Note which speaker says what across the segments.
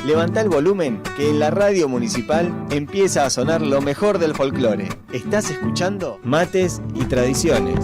Speaker 1: Levantá el volumen que en la radio municipal empieza a sonar lo mejor del folclore. Estás escuchando Mates y Tradiciones.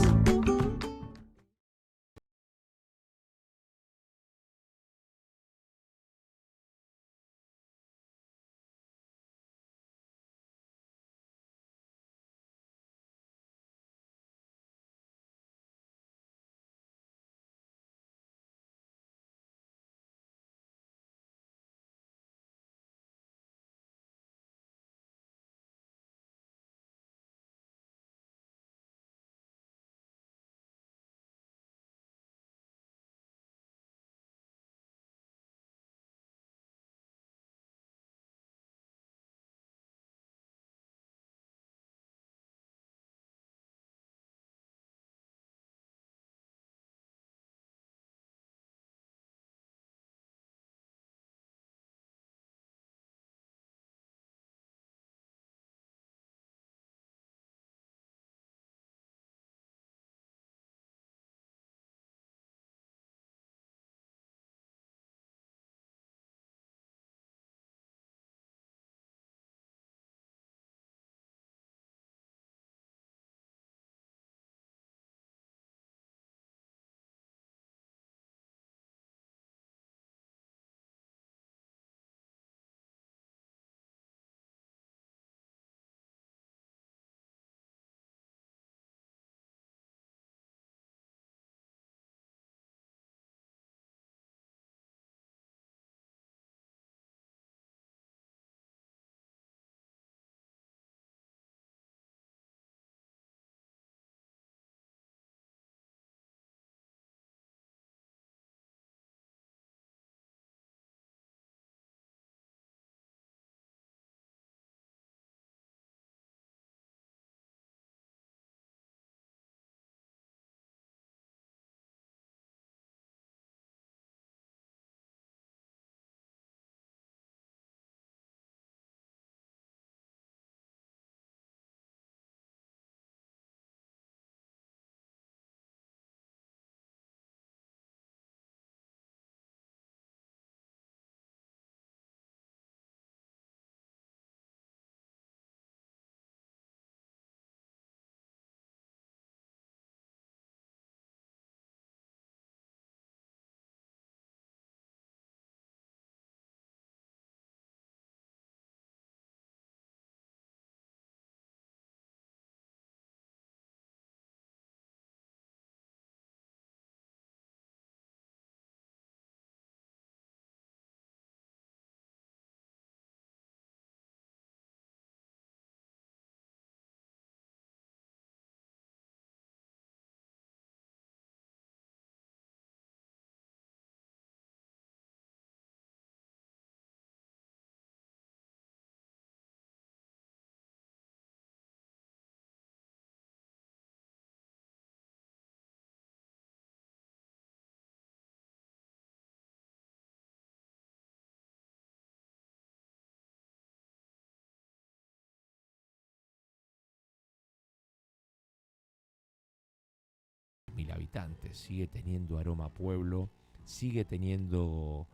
Speaker 2: Habitantes, sigue teniendo aroma a pueblo, sigue teniendo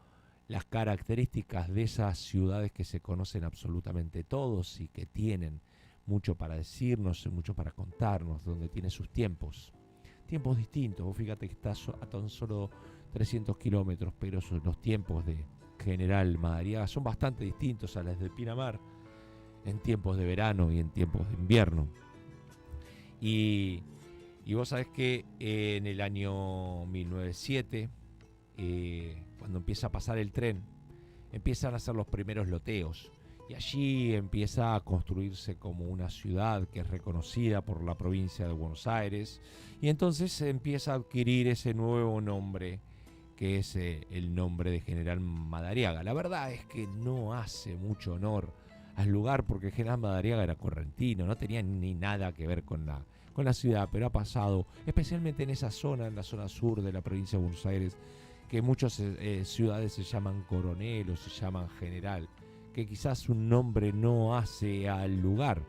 Speaker 2: las características de esas ciudades que se conocen absolutamente todos y que tienen mucho para decirnos, mucho para contarnos, donde tiene sus tiempos distintos. Vos fíjate que está a tan solo 300 kilómetros, pero los tiempos de General Madariaga son bastante distintos a los de Pinamar en tiempos de verano y en tiempos de invierno. Y vos sabés que en el año 1907, cuando empieza a pasar el tren, empiezan a hacer los primeros loteos. Y allí empieza a construirse como una ciudad que es reconocida por la provincia de Buenos Aires. Y entonces se empieza a adquirir ese nuevo nombre, que es el nombre de General Madariaga. La verdad es que no hace mucho honor al lugar, porque General Madariaga era correntino, no tenía ni nada que ver con la ciudad, pero ha pasado, especialmente en esa zona, en la zona sur de la provincia de Buenos Aires, que muchas ciudades se llaman Coronel o se llaman General, que quizás un nombre no hace al lugar,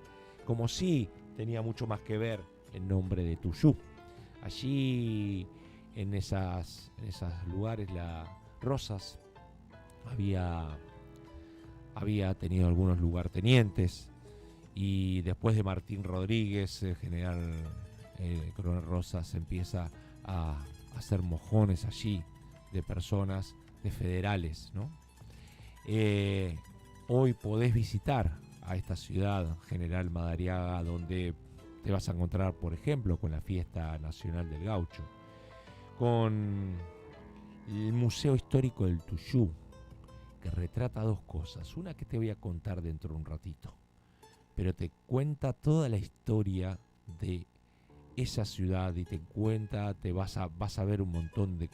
Speaker 2: como sí tenía mucho más que ver el nombre de Tuyú. Allí, en esos lugares, Rosas, había había tenido algunos lugartenientes y después de Martín Rodríguez, el general Coronel Rosas empieza a hacer mojones allí de personas, de federales, ¿no? Hoy podés visitar a esta ciudad, General Madariaga, donde te vas a encontrar, por ejemplo, con la Fiesta Nacional del Gaucho, con el Museo Histórico del Tuyú, que retrata dos cosas. Una que te voy a contar dentro de un ratito, pero te cuenta toda la historia de esa ciudad y vas a ver un montón de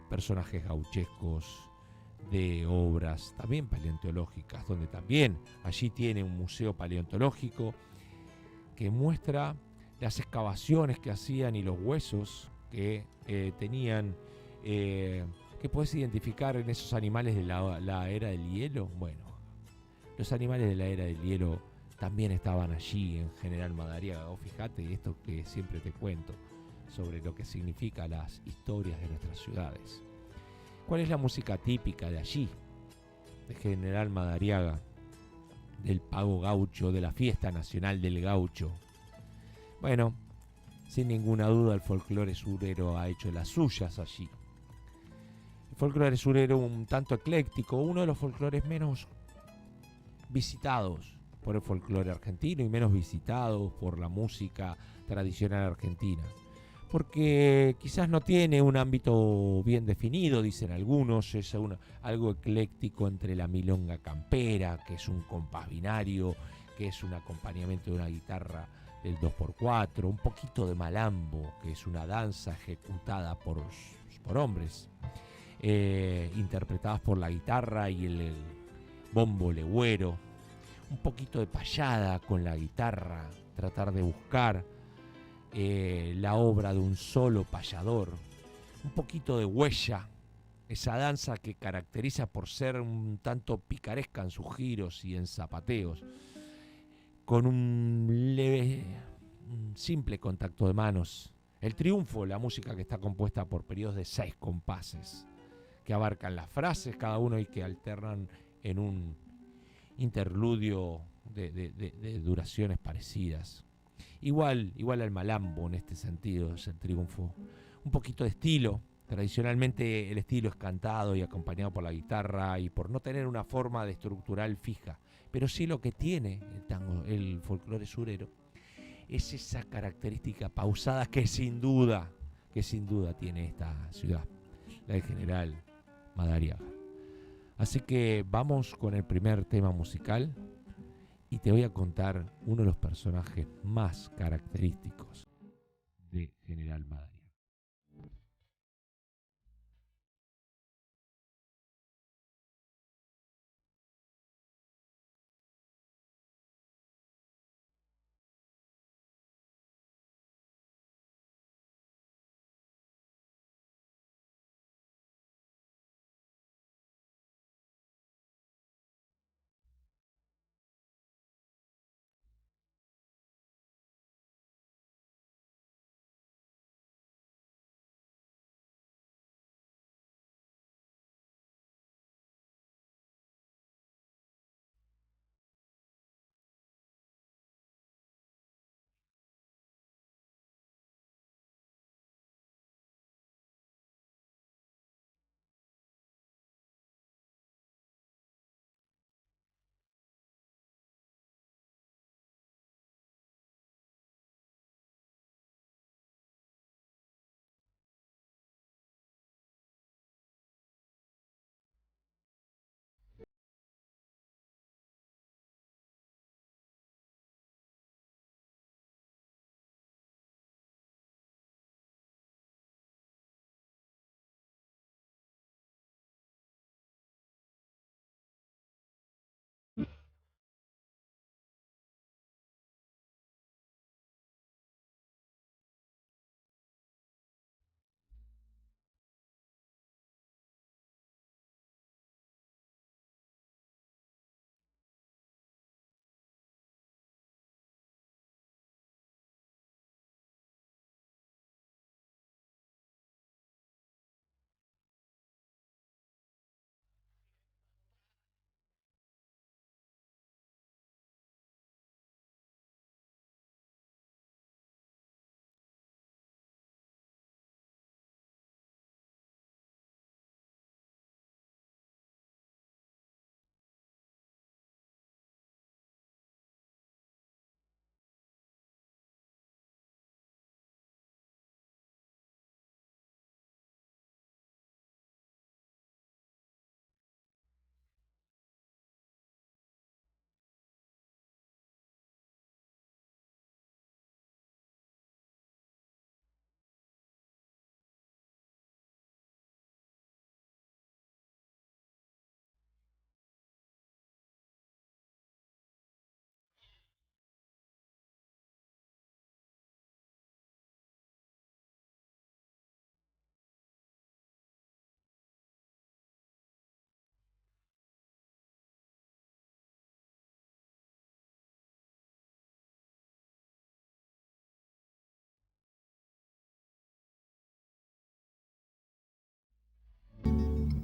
Speaker 2: personajes gauchescos, de obras también paleontológicas, donde también allí tiene un museo paleontológico que muestra las excavaciones que hacían y los huesos que tenían, que puedes identificar en esos animales de la era del hielo. Bueno, los animales de la era del hielo también estaban allí en General Madariaga. O fíjate esto que siempre te cuento sobre lo que significa las historias de nuestras ciudades. ¿Cuál es la música típica de allí, de General Madariaga, del pago gaucho, de la fiesta nacional del gaucho? Bueno, sin ninguna duda el folclore surero ha hecho las suyas allí. El folclore surero un tanto ecléctico, uno de los folclores menos visitados por el folclore argentino y menos visitados por la música tradicional argentina. Porque quizás no tiene un ámbito bien definido, dicen algunos, es algo ecléctico entre la milonga campera, que es un compás binario, que es un acompañamiento de una guitarra del 2x4, un poquito de malambo, que es una danza ejecutada por hombres, interpretadas por la guitarra y el bombo legüero, un poquito de payada con la guitarra, tratar de buscar la obra de un solo payador, un poquito de huella, esa danza que caracteriza por ser un tanto picaresca en sus giros y en zapateos, con un simple contacto de manos. El triunfo, la música que está compuesta por periodos de 6 compases, que abarcan las frases cada uno y que alternan en un interludio de duraciones parecidas. Igual al malambo en este sentido es el triunfo. Un poquito de estilo. Tradicionalmente el estilo es cantado y acompañado por la guitarra y por no tener una forma de estructural fija. Pero sí lo que tiene el tango, el folclore surero, es esa característica pausada que sin duda tiene esta ciudad, la de General Madariaga. Así que vamos con el primer tema musical y te voy a contar uno de los personajes más característicos de General Madariaga.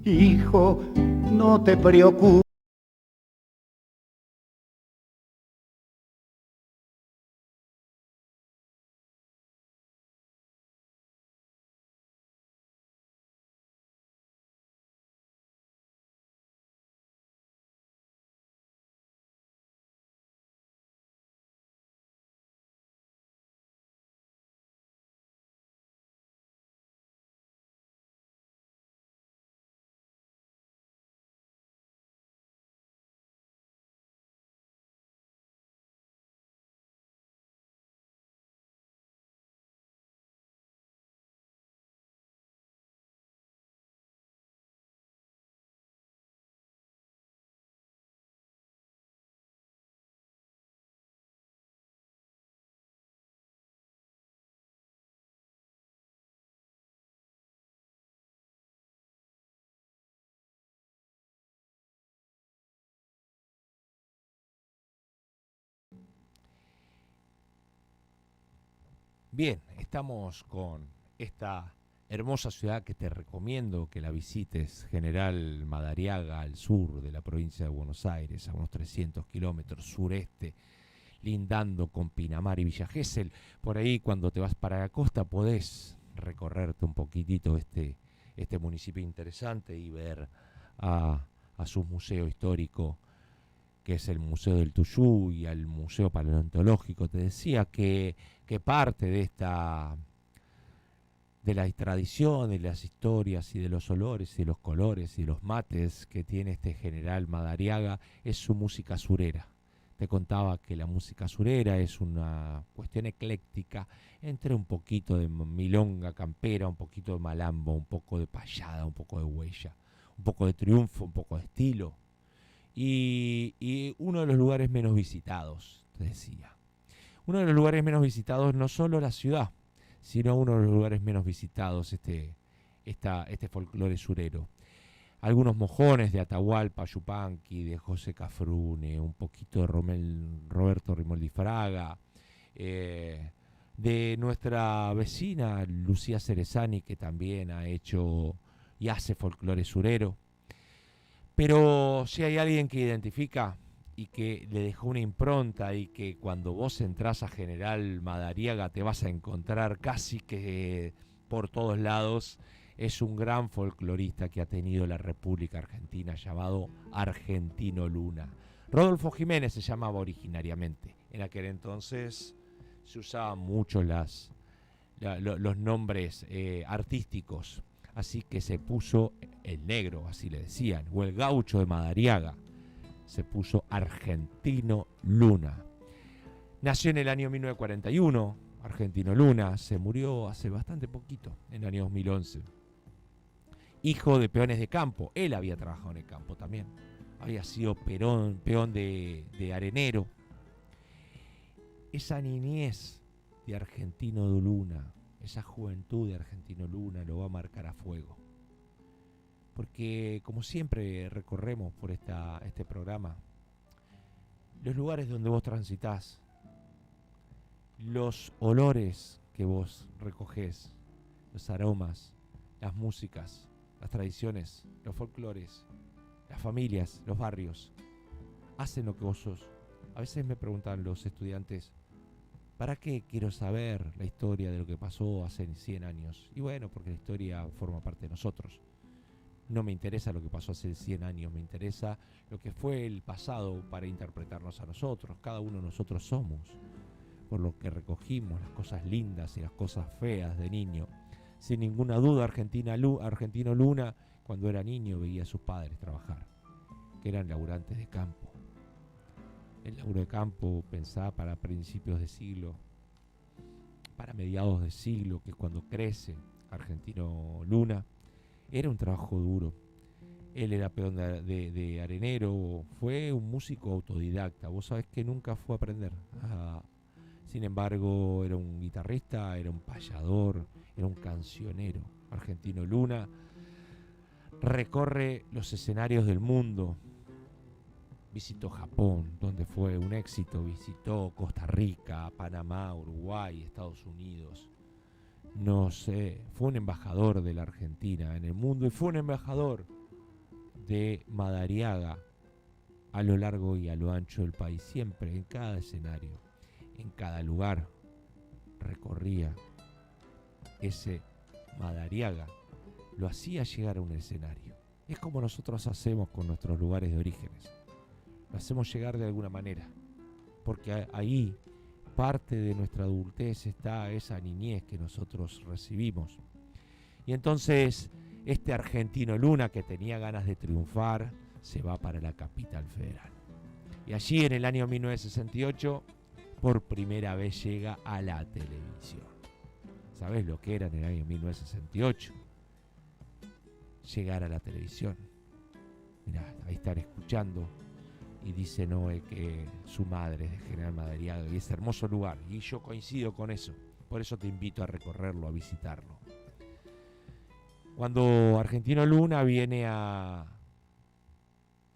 Speaker 3: Hijo, no te preocupes.
Speaker 2: Bien, estamos con esta hermosa ciudad que te recomiendo que la visites, General Madariaga, al sur de la provincia de Buenos Aires, a unos 300 kilómetros sureste, lindando con Pinamar y Villa Gesell. Por ahí, cuando te vas para la costa, podés recorrerte un poquitito este municipio interesante y ver a su museo histórico, que es el Museo del Tuyú, y al Museo Paleontológico. Te decía que parte de la tradición, de las historias y de los olores y los colores y los mates que tiene este General Madariaga es su música surera. Te contaba que la música surera es una cuestión ecléctica entre un poquito de milonga campera, un poquito de malambo, un poco de payada, un poco de huella, un poco de triunfo, un poco de estilo. Y uno de los lugares menos visitados, te decía. Uno de los lugares menos visitados, no solo la ciudad, sino uno de los lugares menos visitados, este folclore surero. Algunos mojones de Atahualpa Yupanqui, de José Cafrune, un poquito de Roberto Rimoldi Fraga, de nuestra vecina Lucía Cerezani, que también ha hecho y hace folclore surero. Pero si hay alguien que identifica y que le dejó una impronta, y que cuando vos entrás a General Madariaga te vas a encontrar casi que por todos lados, es un gran folclorista que ha tenido la República Argentina, llamado Argentino Luna. Rodolfo Jiménez se llamaba originariamente. En aquel entonces se usaban mucho los nombres artísticos, así que se puso el negro, así le decían, o el gaucho de Madariaga. Se puso Argentino Luna. Nació en el año 1941, Argentino Luna. Se murió hace bastante poquito, en el año 2011. Hijo de peones de campo. Él había trabajado en el campo también. Había sido peón de arenero. Esa niñez de Argentino Luna, esa juventud de Argentino Luna, lo va a marcar a fuego. Porque, como siempre recorremos por este programa, los lugares donde vos transitás, los olores que vos recogés, los aromas, las músicas, las tradiciones, los folclores, las familias, los barrios, hacen lo que vos sos. A veces me preguntan los estudiantes, ¿para qué quiero saber la historia de lo que pasó hace 100 años? Y bueno, porque la historia forma parte de nosotros. No me interesa lo que pasó hace 100 años, me interesa lo que fue el pasado para interpretarnos a nosotros. Cada uno de nosotros somos, por lo que recogimos, las cosas lindas y las cosas feas de niño. Sin ninguna duda, Argentino Luna, cuando era niño, veía a sus padres trabajar, que eran laburantes de campo. El laburo de campo, pensaba para principios de siglo, para mediados de siglo, que es cuando crece Argentino Luna, era un trabajo duro. Él era peón de arenero, fue un músico autodidacta. Vos sabés que nunca fue a aprender. Sin embargo, era un guitarrista, era un payador, era un cancionero. Argentino Luna recorre los escenarios del mundo. Visitó Japón, donde fue un éxito. Visitó Costa Rica, Panamá, Uruguay, Estados Unidos. Fue un embajador de la Argentina en el mundo, y fue un embajador de Madariaga a lo largo y a lo ancho del país, siempre, en cada escenario, en cada lugar, recorría ese Madariaga, lo hacía llegar a un escenario. Es como nosotros hacemos con nuestros lugares de orígenes, lo hacemos llegar de alguna manera, porque ahí parte de nuestra adultez está esa niñez que nosotros recibimos. Y entonces este argentino Luna, que tenía ganas de triunfar, se va para la capital federal. Y allí en el año 1968, por primera vez llega a la televisión. ¿Sabés lo que era en el año 1968? Llegar a la televisión. Mirá, ahí están escuchando. Y dice Noé que su madre es de General Madariaga y ese hermoso lugar. Y yo coincido con eso. Por eso te invito a recorrerlo, a visitarlo. Cuando Argentino Luna viene a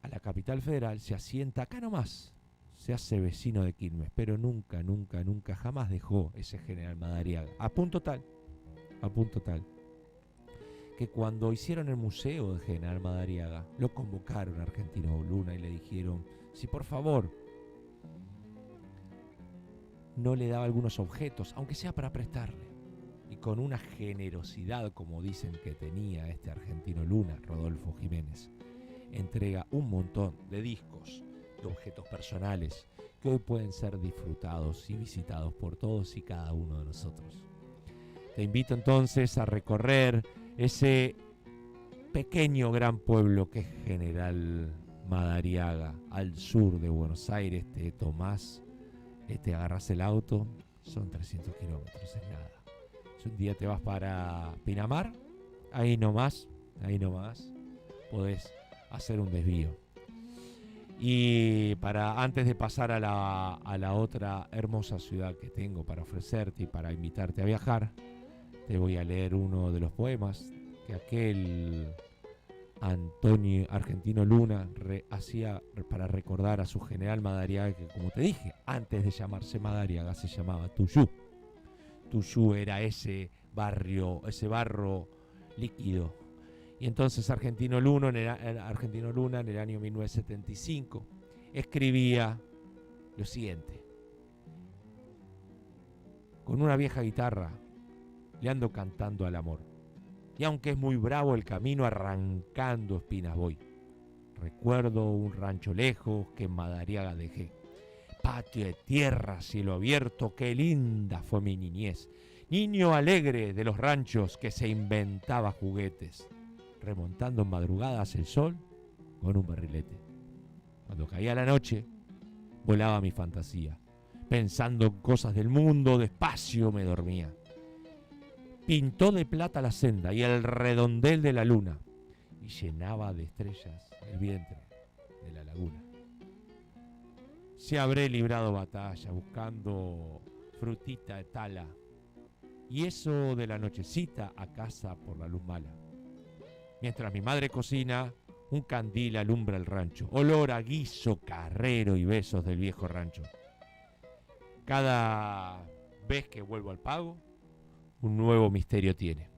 Speaker 2: la capital federal, se asienta acá nomás. Se hace vecino de Quilmes, pero nunca, nunca, nunca, jamás dejó ese General Madariaga. A punto tal, que cuando hicieron el museo de General Madariaga, lo convocaron a Argentino Luna y le dijeron si por favor no le daba algunos objetos, aunque sea para prestarle. Y con una generosidad, como dicen que tenía este Argentino Luna, Rodolfo Jiménez, entrega un montón de discos, de objetos personales, que hoy pueden ser disfrutados y visitados por todos y cada uno de nosotros. Te invito entonces a recorrer ese pequeño gran pueblo que es General Madariaga, al sur de Buenos Aires. Te tomás, te agarrás el auto, son 300 kilómetros, es nada. Si un día te vas para Pinamar, ahí nomás, podés hacer un desvío. Y antes de pasar a la otra hermosa ciudad que tengo para ofrecerte y para invitarte a viajar, te voy a leer uno de los poemas que aquel Argentino Luna hacía para recordar a su general Madariaga, que, como te dije, antes de llamarse Madariaga se llamaba Tuyú. Tuyú era ese barro líquido. Y entonces Argentino Luna en el año 1975 escribía lo siguiente: con una vieja guitarra le ando cantando al amor, y aunque es muy bravo el camino, arrancando espinas voy. Recuerdo un rancho lejos que en Madariaga dejé, patio de tierra, cielo abierto, qué linda fue mi niñez. Niño alegre de los ranchos que se inventaba juguetes, remontando en madrugadas el sol con un barrilete. Cuando caía la noche, volaba mi fantasía, pensando en cosas del mundo, despacio me dormía. Pintó de plata la senda y el redondel de la luna, y llenaba de estrellas el vientre de la laguna. Se habré librado batalla buscando frutita de tala, y eso de la nochecita a casa por la luz mala. Mientras mi madre cocina, un candil alumbra el rancho, olor a guiso, carrero y besos del viejo rancho. Cada vez que vuelvo al pago, un nuevo misterio tiene.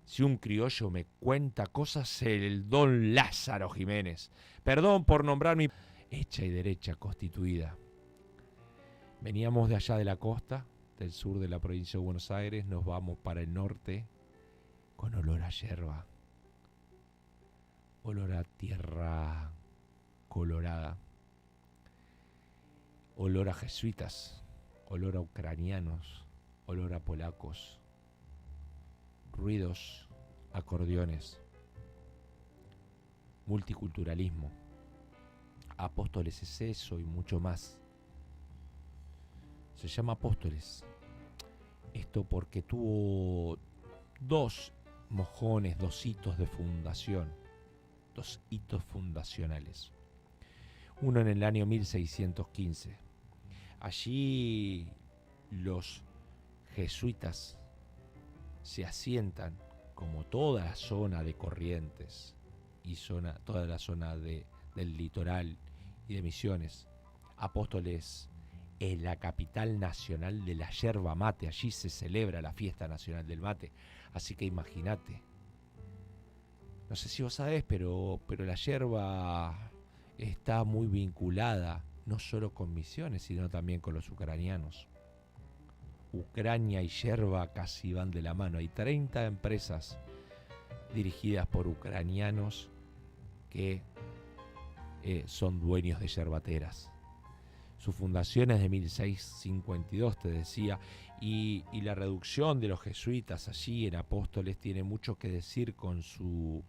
Speaker 2: Si un criollo me cuenta cosas, el don Lázaro Jiménez, perdón por nombrar mi hecha y derecha constituida. Veníamos de allá de la costa, del sur de la provincia de Buenos Aires, nos vamos para el norte con olor a yerba, olor a tierra colorada, olor a jesuitas, olor a ucranianos, olor a polacos, ruidos, acordeones, multiculturalismo, Apóstoles es eso y mucho más. Se llama Apóstoles esto porque tuvo dos mojones, dos hitos de fundación, dos hitos fundacionales. Uno en el año 1615. Allí los jesuitas se asientan, como toda la zona de Corrientes y toda la zona del litoral y de Misiones. Apóstoles es la capital nacional de la yerba mate. Allí se celebra la fiesta nacional del mate. Así que imagínate No sé si vos sabés, pero la yerba está muy vinculada no solo con Misiones, sino también con los ucranianos. Ucrania y yerba casi van de la mano. Hay 30 empresas dirigidas por ucranianos que son dueños de yerbateras. Su fundación es de 1652, te decía, y la reducción de los jesuitas allí en Apóstoles tiene mucho que decir con su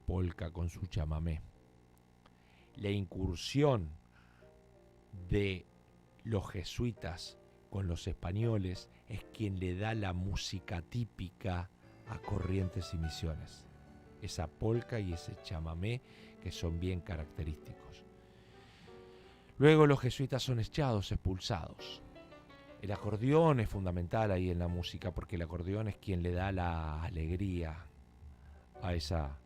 Speaker 2: polka, con su chamamé. La incursión de los jesuitas con los españoles es quien le da la música típica a Corrientes y Misiones. Esa polka y ese chamamé que son bien característicos. Luego los jesuitas son echados, expulsados. El acordeón es fundamental ahí en la música porque el acordeón es quien le da la alegría a esa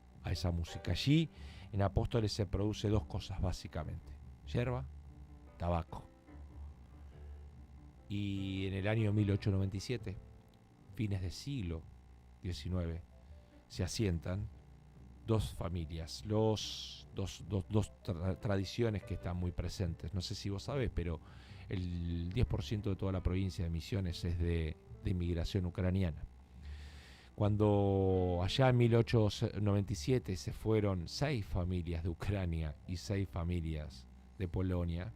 Speaker 2: música. Allí en Apóstoles se produce dos cosas básicamente: yerba, tabaco. Y en el año 1897, fines del siglo XIX, se asientan dos familias, dos tradiciones que están muy presentes. No sé si vos sabés, pero el 10% de toda la provincia de Misiones es de inmigración ucraniana. Cuando allá en 1897 se fueron 6 familias de Ucrania y 6 familias de Polonia,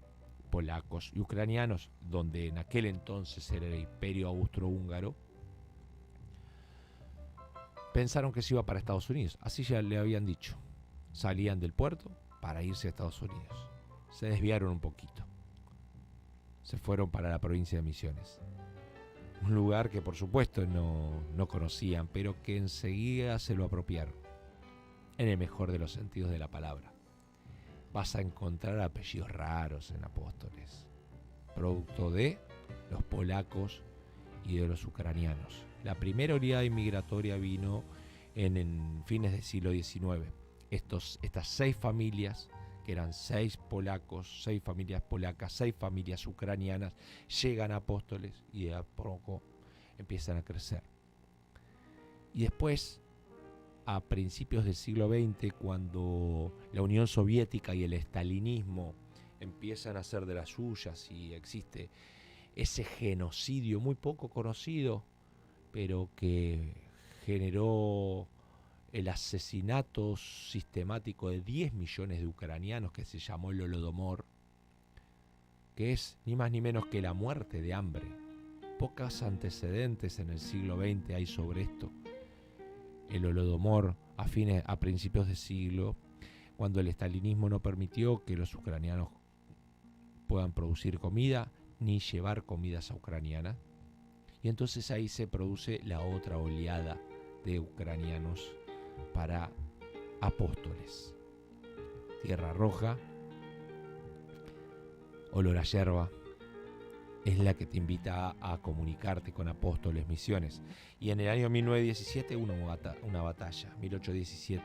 Speaker 2: polacos y ucranianos, donde en aquel entonces era el Imperio Austrohúngaro, pensaron que se iba para Estados Unidos. Así ya le habían dicho. Salían del puerto para irse a Estados Unidos. Se desviaron un poquito. Se fueron para la provincia de Misiones. Un lugar que por supuesto no conocían, pero que enseguida se lo apropiaron. En el mejor de los sentidos de la palabra. Vas a encontrar apellidos raros en Apóstoles. Producto de los polacos y de los ucranianos. La primera oleada inmigratoria vino en fines del siglo XIX. Estas 6 familias, que eran 6 polacos, 6 familias polacas, 6 familias ucranianas, llegan a Apóstoles y de a poco empiezan a crecer. Y después, a principios del siglo XX, cuando la Unión Soviética y el estalinismo empiezan a hacer de las suyas y existe ese genocidio muy poco conocido, pero que generó el asesinato sistemático de 10 millones de ucranianos, que se llamó el Holodomor, que es ni más ni menos que la muerte de hambre. Pocos antecedentes en el siglo XX hay sobre esto. El Holodomor a principios de siglo, cuando el estalinismo no permitió que los ucranianos puedan producir comida ni llevar comidas a ucraniana. Y entonces ahí se produce la otra oleada de ucranianos para Apóstoles. Tierra Roja, olor a yerba, es la que te invita a comunicarte con Apóstoles, Misiones. Y en el año 1917 hubo una batalla, 1817.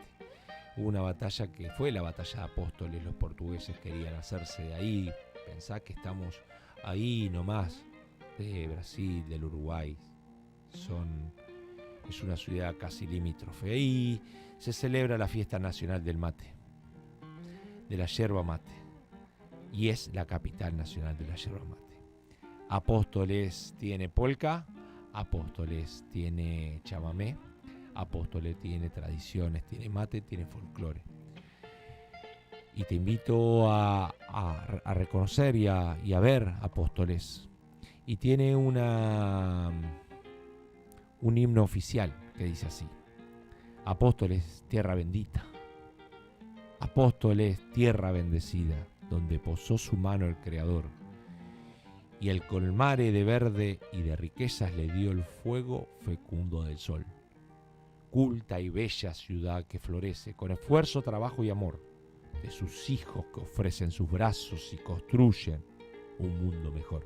Speaker 2: Hubo una batalla que fue la batalla de Apóstoles. Los portugueses querían hacerse de ahí. Pensá que estamos ahí nomás, de Brasil, del Uruguay. Es una ciudad casi limítrofe. Ahí se celebra la fiesta nacional del mate, de la yerba mate. Y es la capital nacional de la yerba mate. Apóstoles tiene polka, Apóstoles tiene chamamé, Apóstoles tiene tradiciones, tiene mate, tiene folclore. Y te invito a reconocer y a ver Apóstoles. Y tiene un himno oficial que dice así: Apóstoles, tierra bendita, Apóstoles, tierra bendecida, donde posó su mano el Creador, y el colmare de verde y de riquezas le dio el fuego fecundo del sol. Culta y bella ciudad que florece con esfuerzo, trabajo y amor de sus hijos que ofrecen sus brazos y construyen un mundo mejor.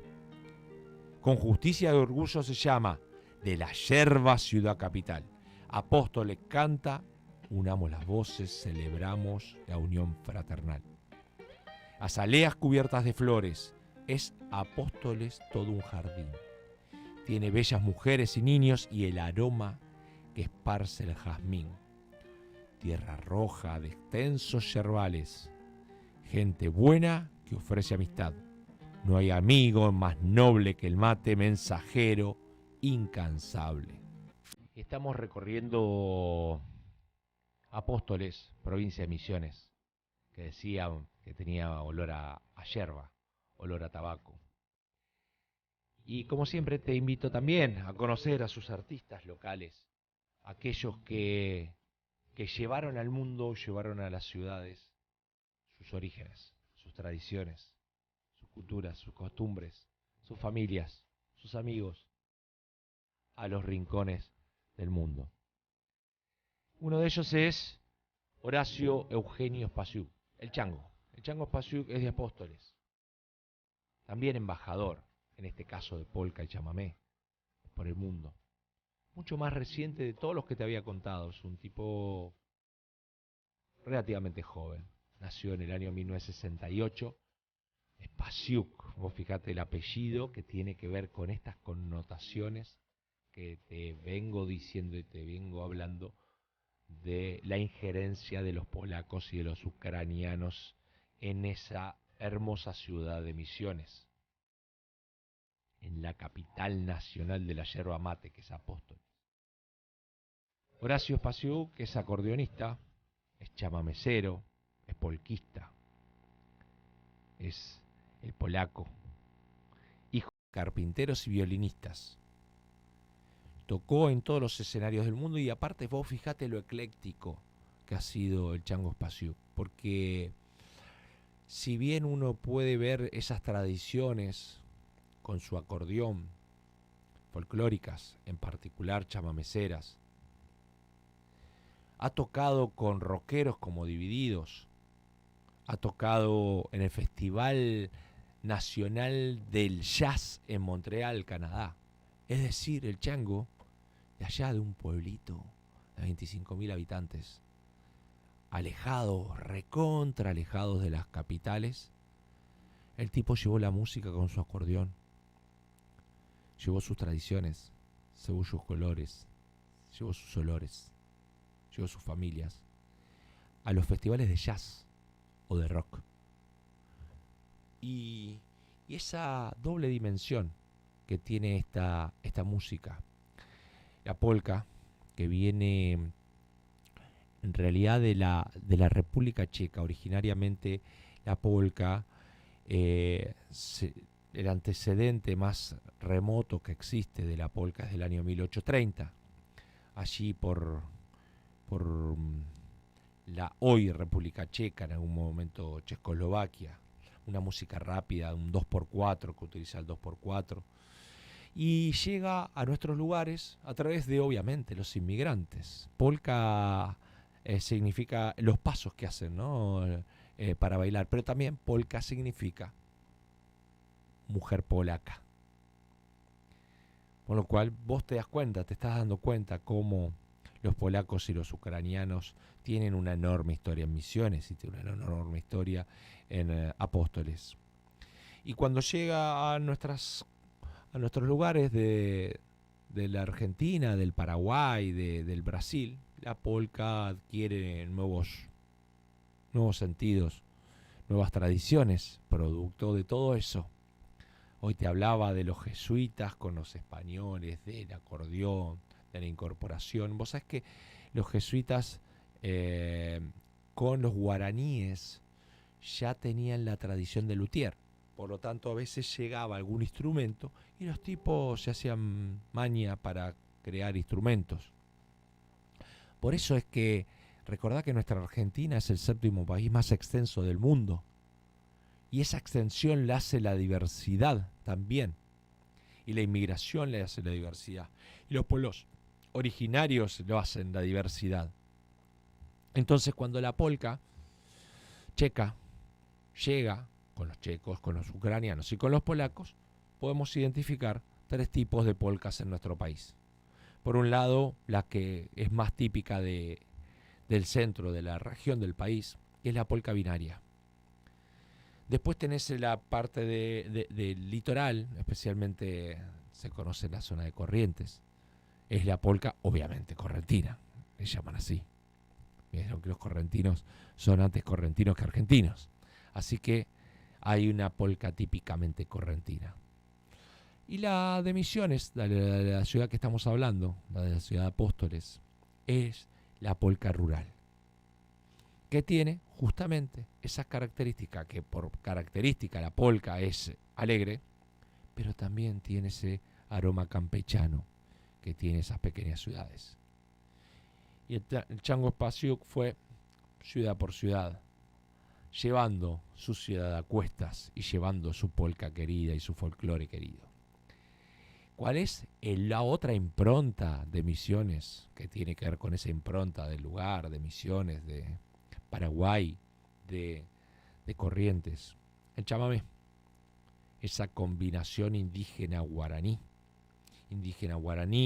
Speaker 2: Con justicia y orgullo se llama de la yerba ciudad capital. Apóstoles canta, unamos las voces, celebramos la unión fraternal. Azaleas cubiertas de flores, es Apóstoles todo un jardín. Tiene bellas mujeres y niños y el aroma que esparce el jazmín. tierra roja de extensos yerbales, gente buena que ofrece amistad. No hay amigo más noble que el mate, mensajero incansable. Estamos recorriendo Apóstoles, provincia de Misiones, que decían que tenía olor a yerba, olor a tabaco. Y como siempre te invito también a conocer a sus artistas locales, aquellos que llevaron al mundo, llevaron a las ciudades sus orígenes, sus tradiciones, sus culturas, sus costumbres, sus familias, sus amigos, a los rincones del mundo. Uno de ellos es Horacio Eugenio Spasiuk, el Chango. El Chango Spasiuk es de Apóstoles, también embajador, en este caso de polka y chamamé, por el mundo. Mucho más reciente de todos los que te había contado. Es un tipo relativamente joven. Nació en el año 1968. Spasiuk, vos fijate el apellido que tiene que ver con estas connotaciones que te vengo diciendo y te vengo hablando de la injerencia de los polacos y de los ucranianos en esa hermosa ciudad de Misiones, en la capital nacional de la yerba mate, que es Apóstoles. Horacio Spasiuk es acordeonista, es chamamecero, es polquista, es el polaco, hijo de carpinteros y violinistas. Tocó en todos los escenarios del mundo y aparte vos fijate lo ecléctico que ha sido el Chango Spasiuk, porque si bien uno puede ver esas tradiciones con su acordeón, folclóricas, en particular chamameceras, ha tocado con rockeros como Divididos, ha tocado en el Festival Nacional del Jazz en Montreal, Canadá. Es decir, el Chango, de allá de un pueblito de 25.000 habitantes, alejados, recontra alejados de las capitales, el tipo llevó la música con su acordeón, llevó sus tradiciones, llevó sus colores, llevó sus olores, llevó sus familias a los festivales de jazz o de rock. Y esa doble dimensión que tiene esta música, la polka, que viene en realidad de la República Checa. Originariamente la polka, el antecedente más remoto que existe de la polka es del año 1830, allí por la hoy República Checa, en algún momento Checoslovaquia, una música rápida, un 2x4 que utiliza el 2x4, y llega a nuestros lugares a través de, obviamente, los inmigrantes. Polka significa los pasos que hacen, ¿no? Para bailar, pero también polka significa mujer polaca. Con lo cual vos te das cuenta, te estás dando cuenta cómo los polacos y los ucranianos tienen una enorme historia en Misiones y tienen una enorme historia en Apóstoles. Y cuando llega a nuestros lugares de la Argentina, del Paraguay, del Brasil, la polka adquiere nuevos sentidos, nuevas tradiciones, producto de todo eso. Hoy te hablaba de los jesuitas con los españoles, del acordeón, de la incorporación. Vos sabés que los jesuitas con los guaraníes ya tenían la tradición de luthier. Por lo tanto, a veces llegaba algún instrumento y los tipos se hacían maña para crear instrumentos. Por eso es que recordá que nuestra Argentina es el 7º país más extenso del mundo. Y esa extensión le hace la diversidad también. Y la inmigración le hace la diversidad. Y los pueblos originarios lo hacen la diversidad. Entonces, cuando la polka checa llega con los checos, con los ucranianos y con los polacos, podemos identificar 3 tipos de polcas en nuestro país. Por un lado, la que es más típica del centro, de la región del país, que es la polca binaria. Después tenés la parte del litoral, especialmente se conoce en la zona de Corrientes. Es la polca, obviamente, correntina, le llaman así. Vieron que los correntinos son antes correntinos que argentinos. Así que hay una polca típicamente correntina. Y la de Misiones, la ciudad que estamos hablando, la de la ciudad de Apóstoles, es la polca rural, que tiene justamente esas características, que por característica la polca es alegre, pero también tiene ese aroma campechano que tiene esas pequeñas ciudades. Y el Chango Spasiuk fue ciudad por ciudad, llevando su ciudad a cuestas y llevando su polca querida y su folclore querido. ¿Cuál es la otra impronta de Misiones que tiene que ver con esa impronta del lugar, de Misiones, de Paraguay, de Corrientes? El chamamé, esa combinación indígena-guaraní,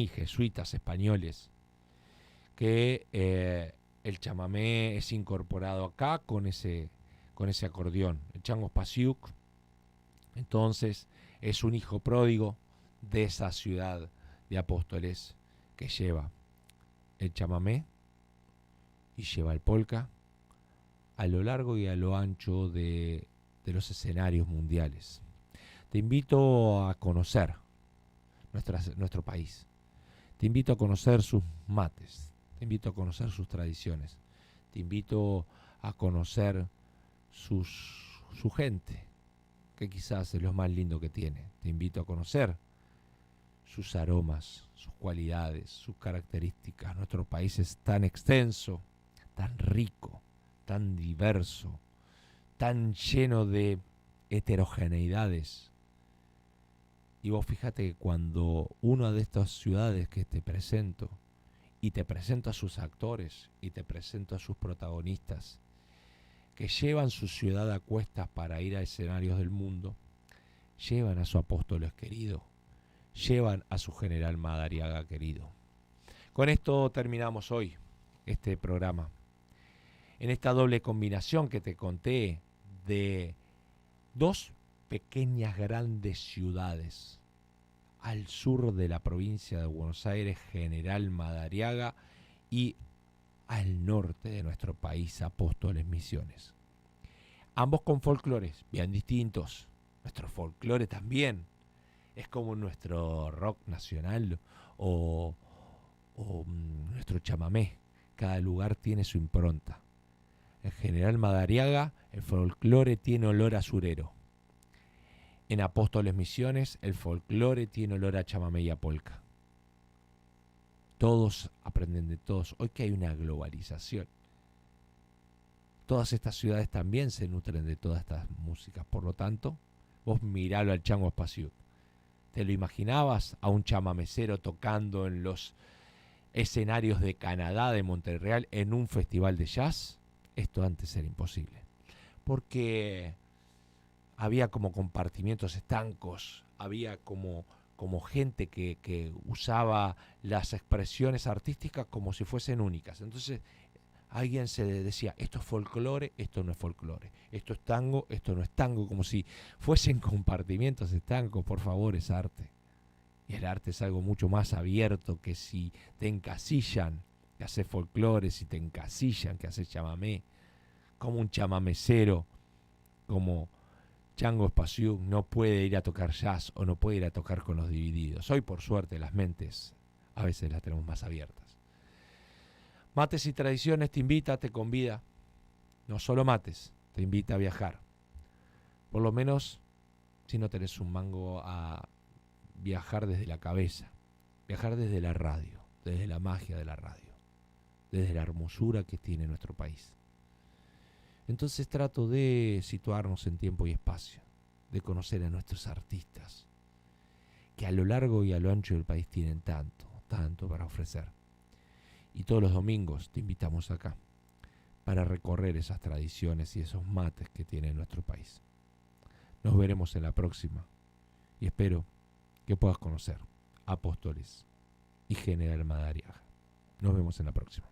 Speaker 2: jesuitas, españoles, que el chamamé es incorporado acá con ese acordeón. El Chango Spasiuk, entonces, es un hijo pródigo de esa ciudad de Apóstoles que lleva el chamamé y lleva el polka a lo largo y a lo ancho de los escenarios mundiales. Te invito a conocer nuestro país. Te invito a conocer sus mates. Te invito a conocer sus tradiciones. Te invito a conocer su gente, que quizás es lo más lindo que tiene. Te invito a conocer sus aromas, sus cualidades, sus características. Nuestro país es tan extenso, tan rico, tan diverso, tan lleno de heterogeneidades. Y vos fíjate que cuando una de estas ciudades que te presento, y te presento a sus actores, y te presento a sus protagonistas, que llevan su ciudad a cuestas para ir a escenarios del mundo, llevan a su Apóstoles querido, llevan a su general Madariaga querido. Con esto terminamos hoy este programa. En esta doble combinación que te conté de dos pequeñas grandes ciudades al sur de la provincia de Buenos Aires, General Madariaga, y al norte de nuestro país, Apóstoles Misiones. Ambos con folclores bien distintos. Nuestro folclore también es como nuestro rock nacional o nuestro chamamé. Cada lugar tiene su impronta. En General Madariaga el folclore tiene olor a surero. En Apóstoles Misiones el folclore tiene olor a chamamé y a polka. Todos aprenden de todos. Hoy que hay una globalización, todas estas ciudades también se nutren de todas estas músicas. Por lo tanto, vos miralo al Chango Spasiuk. ¿Te lo imaginabas a un chamamecero tocando en los escenarios de Canadá, de Montreal, en un festival de jazz? Esto antes era imposible. Porque había como compartimientos estancos, había como gente que usaba las expresiones artísticas como si fuesen únicas. Entonces alguien se decía, esto es folclore, esto no es folclore, esto es tango, esto no es tango, como si fuesen compartimientos estancos. Por favor, es arte. Y el arte es algo mucho más abierto que si te encasillan que haces folclore, si te encasillan que haces chamamé. Como un chamamecero, como Chango Spasiuk, no puede ir a tocar jazz o no puede ir a tocar con los Divididos. Hoy, por suerte, las mentes a veces las tenemos más abiertas. Mates y Tradiciones te invita, te convida, no solo mates, te invita a viajar. Por lo menos, si no tenés un mango, a viajar desde la cabeza, viajar desde la radio, desde la magia de la radio, desde la hermosura que tiene nuestro país. Entonces trato de situarnos en tiempo y espacio, de conocer a nuestros artistas, que a lo largo y a lo ancho del país tienen tanto para ofrecer. Y todos los domingos te invitamos acá para recorrer esas tradiciones y esos mates que tiene nuestro país. Nos veremos en la próxima y espero que puedas conocer Apóstoles y General Madariaga. Nos vemos en la próxima.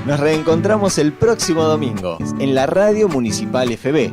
Speaker 1: Nos reencontramos el próximo domingo en la Radio Municipal FB.